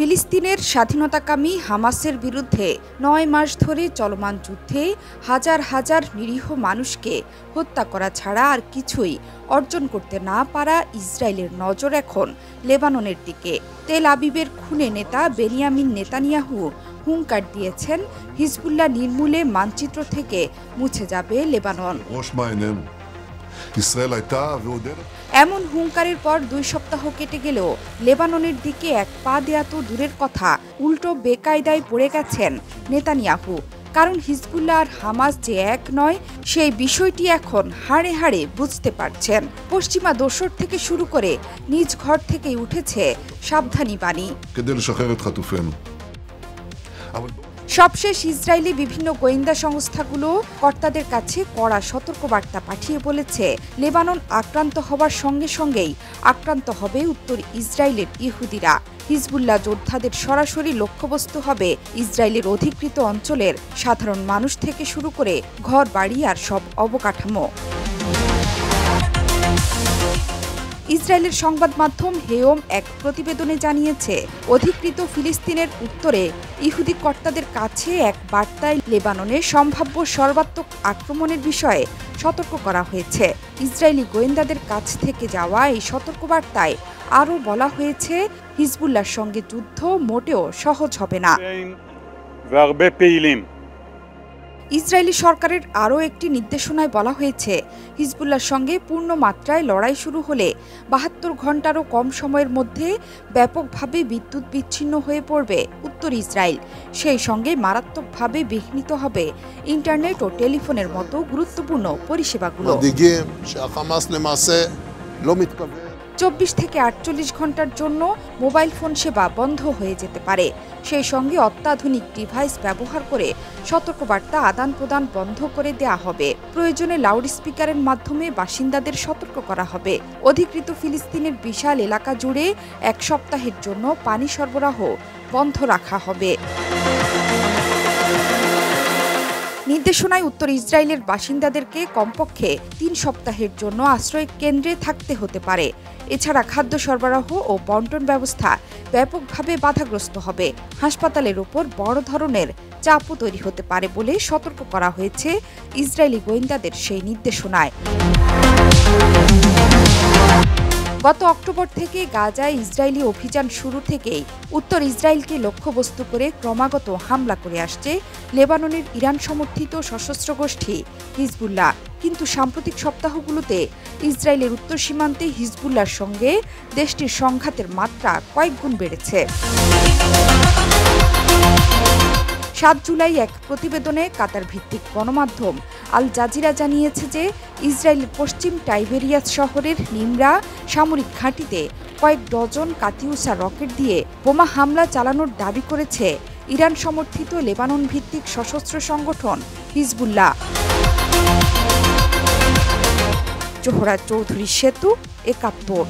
ফিলিস্তিনের স্বাধীনতাকামী হামাসের বিরুদ্ধে ৯ মাস ধরে চলমান যুদ্ধে হাজার হাজার নিরীহ মানুষকে হত্যা করা ছাড়া আর কিছুই অর্জন করতে না পারা ইসরায়েলের নজর এখন লেবাননের দিকে। তেল আবিবের খুনে নেতা বেনিয়ামিন নেতানিয়াহু হুঙ্কার দিয়েছেন, হিজবুল্লাহ নির্মূলে মানচিত্র থেকে মুছে যাবে লেবানন। এমন হুঙ্কারের পর ২ সপ্তাহ কেটে গেলেও লেবাননের দিকে এক পা দেয়া তো দূরের কথা, উল্টো বেকায়দায় পড়ে গেছেন নেতানিয়াহু। কারণ হিজবুল্লাহ আর হামাস যে এক নয়, সেই বিষয়টি এখন হাড়ে হাড়ে বুঝতে পারছেন। পশ্চিমা দোসর থেকে শুরু করে নিজ ঘর থেকেই উঠেছে সাবধানী বাণী। সবশেষ ইসরায়েলি বিভিন্ন গোয়েন্দা সংস্থাগুলো কর্তাদের কাছে কড়া সতর্কবার্তা পাঠিয়ে বলেছে, লেবানন আক্রান্ত হবার সঙ্গে সঙ্গেই আক্রান্ত হবে উত্তর ইসরায়েলের ইহুদিরা। হিজবুল্লাহ যোদ্ধাদের সরাসরি লক্ষ্যবস্তু হবে ইসরায়েলের অধিকৃত অঞ্চলের সাধারণ মানুষ থেকে শুরু করে ঘর বাড়ি আর সব অবকাঠামো। ইসরায়েলের সংবাদ মাধ্যম হেয়ম এক প্রতিবেদনে জানিয়েছে, অধিকৃত ফিলিস্তিনের উত্তরে ইহুদি কর্তাদের কাছে এক বার্তায় লেবাননের সম্ভাব্য সর্বাত্মক আক্রমণের বিষয়ে সতর্ক করা হয়েছে। ইসরায়েলি গোয়েন্দাদের কাছ থেকে যাওয়া এই সতর্কবার্তায় আরও বলা হয়েছে, হিজবুল্লাহর সঙ্গে যুদ্ধ মোটেও সহজ হবে না। ইসরায়েলি সরকারের আরও একটি নির্দেশনায় বলা হয়েছে, হিজবুল্লাহর সঙ্গে পূর্ণ মাত্রায় লড়াই শুরু হলে ৭২ ঘণ্টারও কম সময়ের মধ্যে ব্যাপকভাবে বিদ্যুৎ বিচ্ছিন্ন হয়ে পড়বে উত্তর ইসরায়েল। সেই সঙ্গে মারাত্মকভাবে বিঘ্নিত হবে ইন্টারনেট ও টেলিফোনের মতো গুরুত্বপূর্ণ পরিষেবাগুলো। ২৪ থেকে ৪৮ ঘণ্টার জন্য মোবাইল ফোন সেবা বন্ধ হয়ে যেতে পারে। সেই সঙ্গে অত্যাধুনিক ডিভাইস ব্যবহার করে সতর্কবার্তা আদান প্রদান বন্ধ করে দেয়া হবে। প্রয়োজনে লাউডস্পিকারের মাধ্যমে বাসিন্দাদের সতর্ক করা হবে। অধিকৃত ফিলিস্তিনের বিশাল এলাকা জুড়ে ১ সপ্তাহের জন্য পানি সরবরাহ বন্ধ রাখা হবে। নির্দেশনায় উত্তর ইসরায়েলের বাসিন্দাদেরকে কমপক্ষে ৩ সপ্তাহের জন্য আশ্রয় কেন্দ্রে থাকতে হতে পারে। এছাড়া খাদ্য সরবরাহ ও বন্টন ব্যবস্থা ব্যাপকভাবে বাধাগ্রস্ত হবে। হাসপাতালের ওপর বড় ধরনের চাপও তৈরি হতে পারে বলে সতর্ক করা হয়েছে ইসরায়েলি গোয়েন্দাদের সেই নির্দেশনায়। গত অক্টোবর থেকে গাজায় ইসরায়েলি অভিযান শুরু থেকেই উত্তর ইসরায়েলকে লক্ষ্যবস্তু করে ক্রমাগত হামলা করে আসছে লেবাননের ইরান সমর্থিত সশস্ত্র গোষ্ঠী হিজবুল্লাহ। কিন্তু সাম্প্রতিক সপ্তাহগুলোতে ইসরায়েলের উত্তর সীমান্তে হিজবুল্লাহর সঙ্গে দেশটির সংঘাতের মাত্রা কয়েক গুণ বেড়েছে। ৭ জুলাই এক প্রতিবেদনে কাতার ভিত্তিক গণমাধ্যম আল জাজিরা জানিয়েছে যে, ইসরায়েলের পশ্চিম টাইবেরিয়াস শহরের নিমরা সামরিক ঘাঁটিতে কয়েক ডজন কাতিউসা রকেট দিয়ে বোমা হামলা চালানোর দাবি করেছে ইরান সমর্থিত লেবানন ভিত্তিক সশস্ত্র সংগঠন হিজবুল্লাহ। জোহরা চৌধুরী সেতু, ৭১।